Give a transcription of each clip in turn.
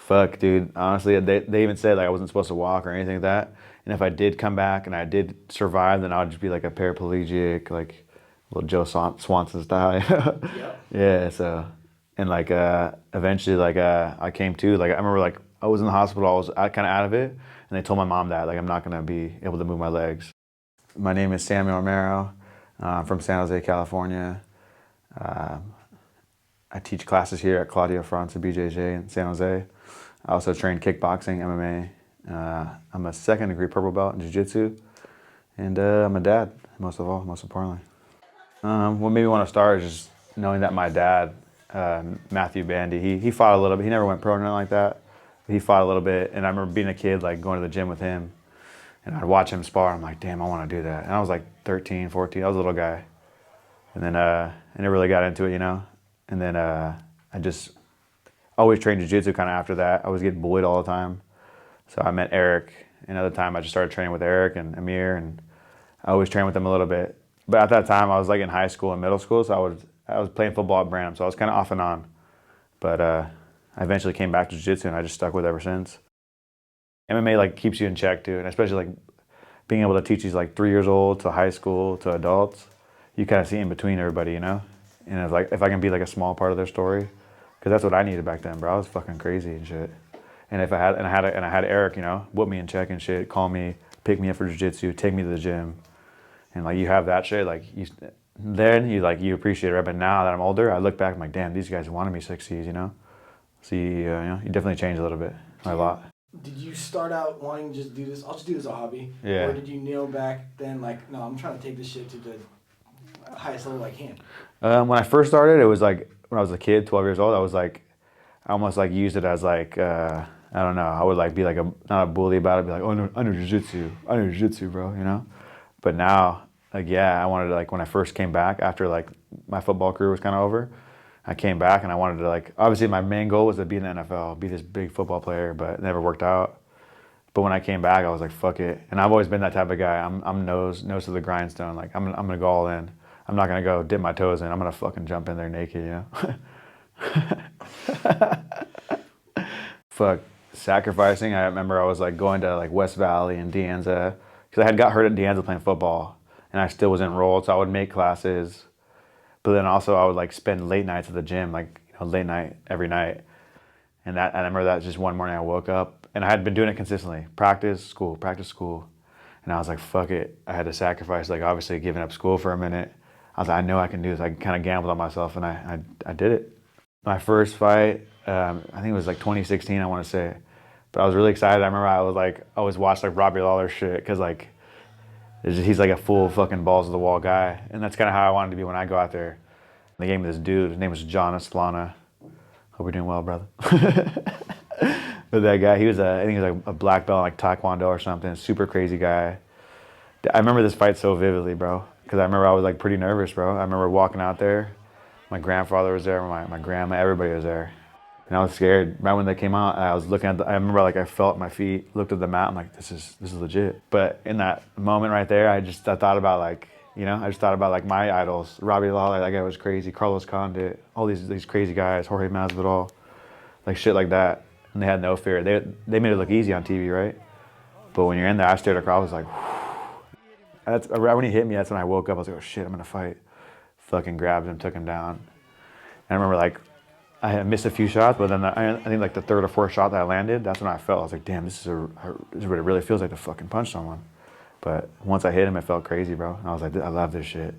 Fuck, dude. Honestly, they even said like I wasn't supposed to walk or anything like that. And if I did come back and I did survive, then I would just be like a paraplegic, like little Joe Swanson style. Yep. Yeah. So, and like eventually, like I came to. Like I remember, like I was in the hospital. I was kind of out of it, and they told my mom that like I'm not gonna be able to move my legs. My name is Samuel Romero. I'm from San Jose, California. Uh, I teach classes here at Claudio Franza BJJ in San Jose. I also train kickboxing, MMA. I'm a second degree purple belt in jiu-jitsu. And I'm a dad, most of all, most importantly. What made me want to start is just knowing that my dad, Matthew Bandy, he fought a little bit. He never went pro or nothing like that. He fought a little bit. And I remember being a kid, like going to the gym with him. And I'd watch him spar. I'm like, damn, I want to do that. And I was like 13, 14. I was a little guy. And then I never really got into it, you know. And then I just always trained jiu-jitsu kind of after that. I was getting bullied all the time. So I met Eric. Another time I just started training with Eric and Amir, and I always trained with them a little bit. But at that time I was like in high school and middle school, so I was playing football at Branham, so I was kind of off and on. But I eventually came back to jiu-jitsu and I just stuck with it ever since. MMA like keeps you in check too, and especially like being able to teach these like 3 years old to high school to adults. You kind of see in between everybody, you know? And it's like if I can be like a small part of their story, because that's what I needed back then, bro. I was fucking crazy and shit. And if I had Eric, you know, whip me in check and shit, call me, pick me up for jiu-jitsu, take me to the gym, and like you have that shit, like you appreciate it. Right? But now that I'm older, I look back, I'm like, damn, these guys wanted me succeed, you know. So you definitely changed a little bit, a lot. Did you start out wanting to just do this? I'll just do this as a hobby. Yeah. Or did you kneel back then, like, no, I'm trying to take this shit to the highest level I can? When I first started, it was like when I was a kid, 12 years old. I almost like used it as like I don't know. I would like be like not a bully about it. Be like, oh, I know jiu-jitsu, bro. You know. But now, like, yeah, I wanted to like when I first came back after like my football career was kind of over. I came back and I wanted to like obviously my main goal was to be in the NFL, be this big football player, but it never worked out. But when I came back, I was like, fuck it. And I've always been that type of guy. I'm nose to the grindstone. Like I'm gonna go all in. I'm not gonna go dip my toes in. I'm gonna fucking jump in there naked, you know. Fuck sacrificing. I remember I was like going to like West Valley and De Anza because I had got hurt at De Anza playing football, and I still was enrolled, so I would make classes. But then also I would like spend late nights at the gym, like late night every night. And I remember that just one morning I woke up and I had been doing it consistently, practice, school, and I was like, fuck it. I had to sacrifice, like obviously giving up school for a minute. I was like, I know I can do this. I kind of gambled on myself, and I did it. My first fight, I think it was like 2016, I want to say. But I was really excited. I remember I always watched like Robbie Lawler shit because like he's like a full fucking balls to the wall guy, and that's kind of how I wanted to be when I go out there. They gave me this dude. His name was John Eslana. Hope you're doing well, brother. But that guy, I think he was like a black belt in like Taekwondo or something. Super crazy guy. I remember this fight so vividly, bro. Because I remember I was like pretty nervous, bro. I remember walking out there. My grandfather was there, my grandma, everybody was there. And I was scared. Right when they came out, I was looking at I remember like I felt my feet, looked at the mat, I'm like, this is legit. But in that moment right there, I thought about like, I just thought about like my idols. Robbie Lawler, that guy was crazy. Carlos Condit, all these crazy guys, Jorge Masvidal, like shit like that. And they had no fear. They made it look easy on TV, right? But when you're in there, I stared across, I was like, that's right when he hit me, that's when I woke up. I was like, oh shit, I'm gonna fight. Fucking grabbed him, took him down. And I remember like, I had missed a few shots, but then I think like the third or fourth shot that I landed, that's when I felt. I was like, damn, this is what it really feels like to fucking punch someone. But once I hit him, it felt crazy, bro. And I was like, I love this shit.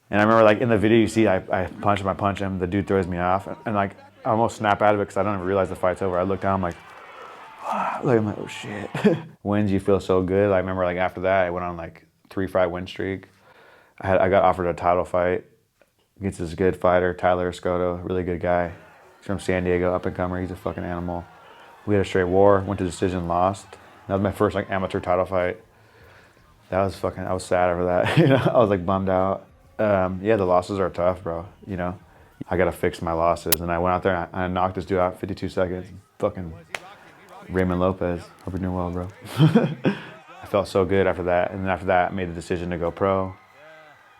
And I remember like in the video you see, I punch him, the dude throws me off, and like I almost snap out of it because I don't even realize the fight's over. I look down, I'm like, I'm like, oh shit. Wins, you feel so good. I remember like after that, I went on like 3-fight win streak. I got offered a title fight against this good fighter, Tyler Escoto, really good guy. He's from San Diego, up and comer. He's a fucking animal. We had a straight war, went to decision, lost. That was my first like amateur title fight. I was sad over that. I was like bummed out. Yeah, the losses are tough, bro. I gotta fix my losses. And I went out there and I knocked this dude out 52 seconds. Fucking Raymond Lopez. Hope you're doing well, bro. I felt so good after that. And then after that, I made the decision to go pro.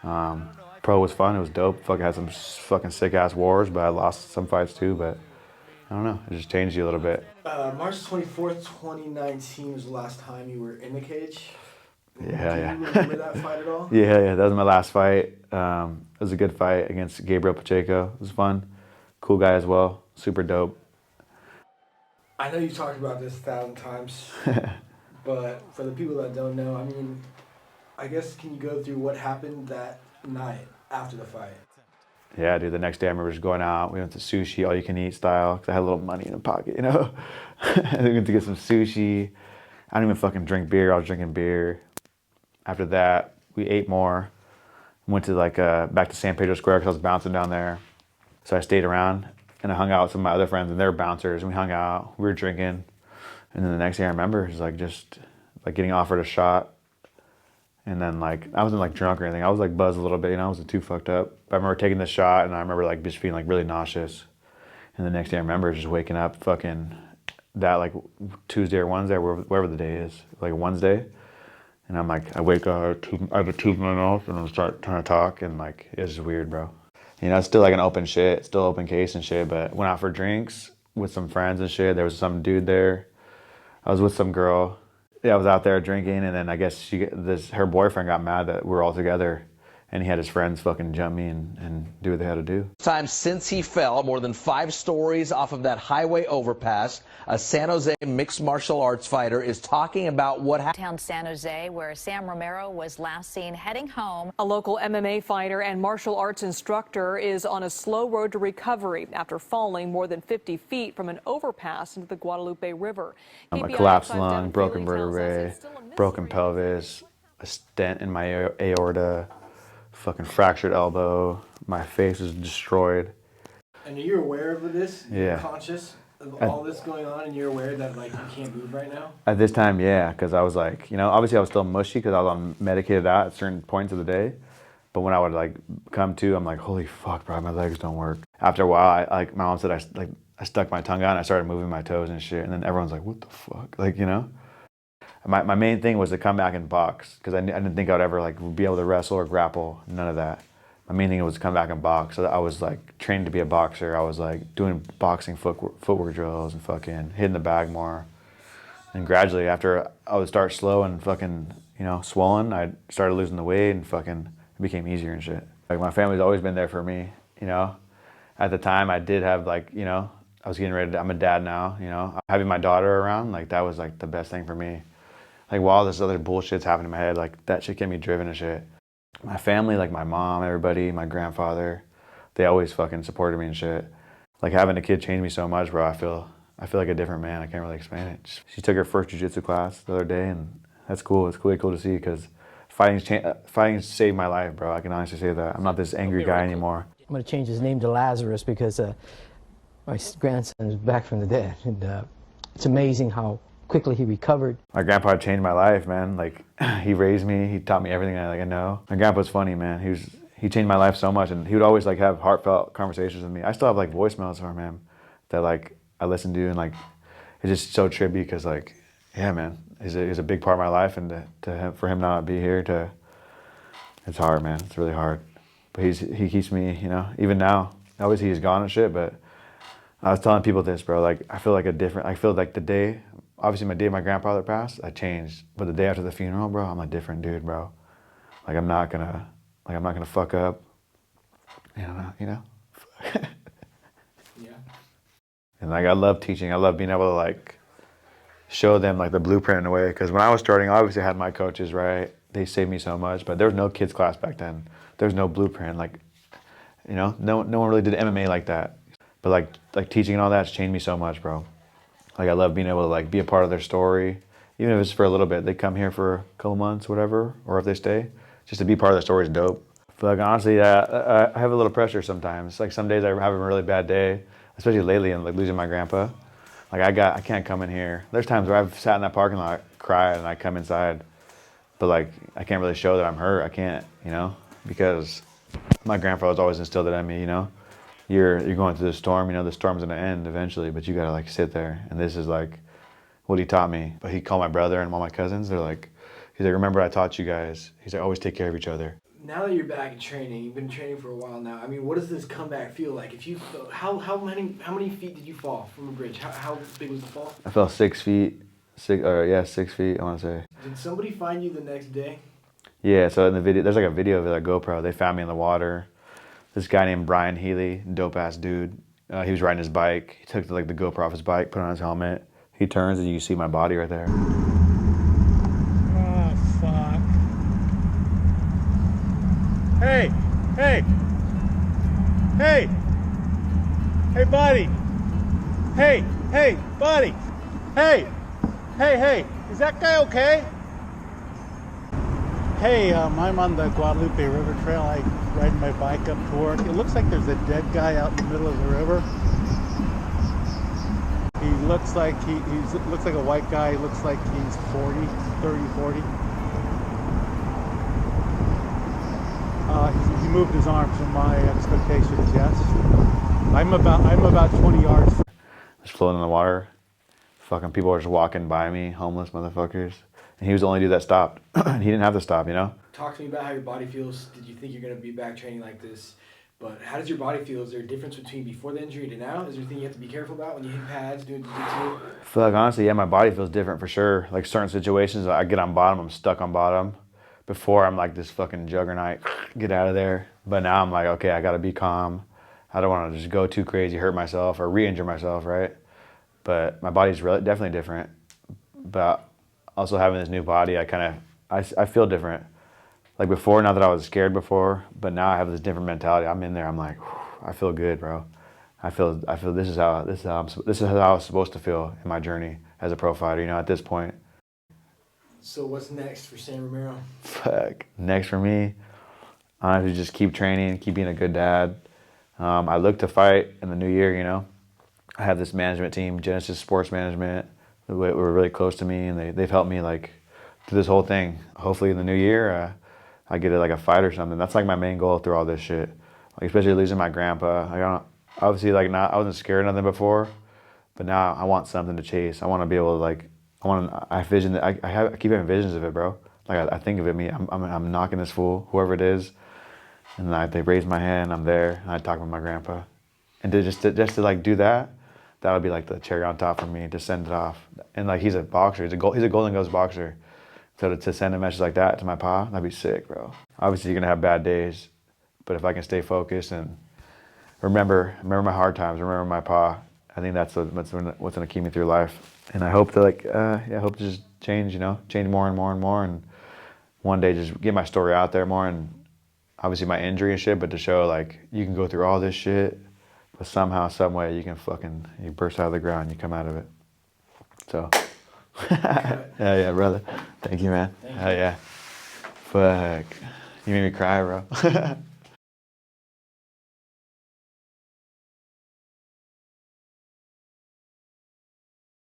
Pro was fun. It was dope. Fucking had some fucking sick ass wars, but I lost some fights too. But I don't know. It just changed you a little bit. March 24th, 2019 was the last time you were in the cage. Yeah. Can you remember that fight at all? Yeah. That was my last fight. It was a good fight against Gabriel Pacheco. It was fun. Cool guy as well. Super dope. I know you talked about this 1,000 times, but for the people that don't know, I mean, I guess can you go through what happened that night after the fight? Yeah, dude, the next day I remember just going out. We went to sushi, all you can eat style, because I had a little money in the pocket, you know? We went to get some sushi. I didn't even fucking drink beer. I was drinking beer. After that, we ate more. Went to back to San Pedro Square because I was bouncing down there. So I stayed around and I hung out with some of my other friends and they were bouncers and we hung out. We were drinking. And then the next thing I remember is just getting offered a shot. And then I wasn't drunk or anything. I was buzzed a little bit, you know, I wasn't too fucked up. But I remember taking the shot and I remember just feeling really nauseous. And the next day I remember just waking up fucking that Tuesday or Wednesday or wherever the day is, Wednesday. And I'm I wake up, I have a tooth in my mouth and I start trying to talk and it's just weird, bro. You know, it's still an open shit, still open case and shit, but went out for drinks with some friends and shit. There was some dude there. I was with some girl. Yeah, I was out there drinking, and then I guess her boyfriend got mad that we're all together, and he had his friends fucking jump me and do what they had to do. Time since he fell, more than 5 stories off of that highway overpass, a San Jose mixed martial arts fighter is talking about what happened. Downtown San Jose, where Sam Romero was last seen heading home. A local MMA fighter and martial arts instructor is on a slow road to recovery after falling more than 50 feet from an overpass into the Guadalupe River. I'm a collapsed lung, broken vertebrae, broken pelvis, a stent in my aorta, fucking fractured elbow, my face is destroyed. And are you aware of this? Yeah. You're conscious of all this going on and you're aware that you can't move right now? At this time, yeah, because I was you know, obviously I was still mushy because I was on medicated out at certain points of the day. But when I would come to, I'm holy fuck, bro, my legs don't work. After a while, my mom said I stuck my tongue out and I started moving my toes and shit. And then everyone's what the fuck? You know? My main thing was to come back and box because I didn't think I would ever be able to wrestle or grapple, none of that. My main thing was to come back and box. So I was trained to be a boxer. I was doing boxing footwork drills and fucking hitting the bag more. And gradually after I would start slow and fucking, you know, swollen, I started losing the weight and fucking it became easier and shit. My family's always been there for me, you know. At the time I did have you know, I was getting ready to, I'm a dad now, you know. Having my daughter around, that was the best thing for me. While this other bullshit's happening in my head, that shit kept me driven and shit. My family, my mom, everybody, my grandfather, they always fucking supported me and shit. Having a kid changed me so much, bro. I feel like a different man. I can't really explain it. She took her first jiu-jitsu class the other day, and that's cool. It's really cool to see because fighting saved my life, bro. I can honestly say that. I'm not this angry guy anymore. I'm going to change his name to Lazarus because my grandson is back from the dead. And it's amazing how quickly he recovered. My grandpa changed my life, man. He raised me. He taught me everything I know. My grandpa's funny, man. He changed my life so much, and he would always have heartfelt conversations with me. I still have voicemails from him that I listen to, and it's just so trippy because yeah, man, he's a big part of my life, and for him not be here it's hard, man. It's really hard. But he keeps me, you know, even now. Obviously he's gone and shit, but I was telling people this, bro. I feel the day. Obviously, my day my grandfather passed, I changed. But the day after the funeral, bro, I'm a different dude, bro. I'm not gonna fuck up. You know. Yeah. And I love teaching. I love being able to show them the blueprint in a way. Because when I was starting, obviously I had my coaches, right? They saved me so much. But there was no kids class back then. There was no blueprint. You know, no one really did MMA like that. But teaching and all that's changed me so much, bro. I love being able to be a part of their story, even if it's for a little bit. They come here for a couple months, whatever, or if they stay, just to be part of the story is dope. But honestly, I have a little pressure sometimes. Some days I have a really bad day, especially lately, and losing my grandpa. I can't come in here. There's times where I've sat in that parking lot, cried, and I come inside, but I can't really show that I'm hurt. I can't, you know, because my grandfather's always instilled it in me, you know. You're going through the storm, you know, the storm's gonna end eventually, but you gotta sit there. And this is what he taught me. But he called my brother and all my cousins, he's like, remember I taught you guys. He's always take care of each other. Now that you're back in training, you've been training for a while now. I mean, what does this comeback feel like? If you, how many feet did you fall from a bridge? How big was the fall? I fell 6 feet. 6 feet, I want to say. Did somebody find you the next day? Yeah, so in the video, there's like a video of it, like GoPro. They found me in the water. This guy named Brian Healy, dope ass dude. He was riding his bike. He took the GoPro off his bike, put on his helmet. He turns and you see my body right there. Oh, fuck. Hey, hey, hey, hey, buddy. Hey, hey, buddy. Hey, hey, hey, is that guy okay? Hey, I'm on the Guadalupe River Trail. I riding my bike up to work. It looks like there's a dead guy out in the middle of the river. He looks like looks like a white guy. He looks like he's 40, 40. He moved his arms, and my expectation is yes. I'm about 20 yards. Just floating in the water. Fucking people are just walking by me, homeless motherfuckers. And he was the only dude that stopped. He didn't have to stop, you know? Talk to me about how your body feels. Did you think you're going to be back training like this? But how does your body feel? Is there a difference between before the injury to now? Is there anything you have to be careful about when you hit pads, doing jiu-jitsu? Fuck, honestly, yeah, my body feels different for sure. Like certain situations, I get on bottom, I'm stuck on bottom. Before, I'm like this fucking juggernaut, get out of there. But now I'm like, okay, I gotta be calm. I don't wanna just go too crazy, hurt myself or re-injure myself, right? But my body's definitely different. But also having this new body, I feel different. Like before, not that I was scared before, but now I have this different mentality. I'm in there, I'm like, I feel good, bro. I feel this is how I was supposed to feel in my journey as a pro fighter, you know, at this point. So what's next for Sam Romero? Fuck. Next for me, honestly, just keep training, keep being a good dad. I look to fight in the new year, you know. I have this management team, Genesis Sports Management, who were really close to me, and they've helped me like through this whole thing. Hopefully in the new year, I get like a fight or something. That's like my main goal through all this shit. Like especially losing my grandpa. Obviously like I wasn't scared of nothing before, but now I want something to chase. I want to be able to like, I keep having visions of it, bro. Like I think of it, I'm knocking this fool, whoever it is, and they raise my hand, I'm there, and I talk with my grandpa. And just to like do that, that would be like the cherry on top for me, to send it off. And like he's a boxer, he's a Golden Ghost boxer. So to send a message like that to my pa, that'd be sick, bro. Obviously you're gonna have bad days, but if I can stay focused and remember my hard times, remember my pa, I think that's what's gonna keep me through life. And I hope to I hope to just change, you know, change more and more and more, and one day just get my story out there more, and obviously my injury and shit, but to show like you can go through all this shit, but somehow, some way you can you burst out of the ground, you come out of it. So, yeah, brother. Thank you, man. Hell yeah. Fuck. You made me cry, bro.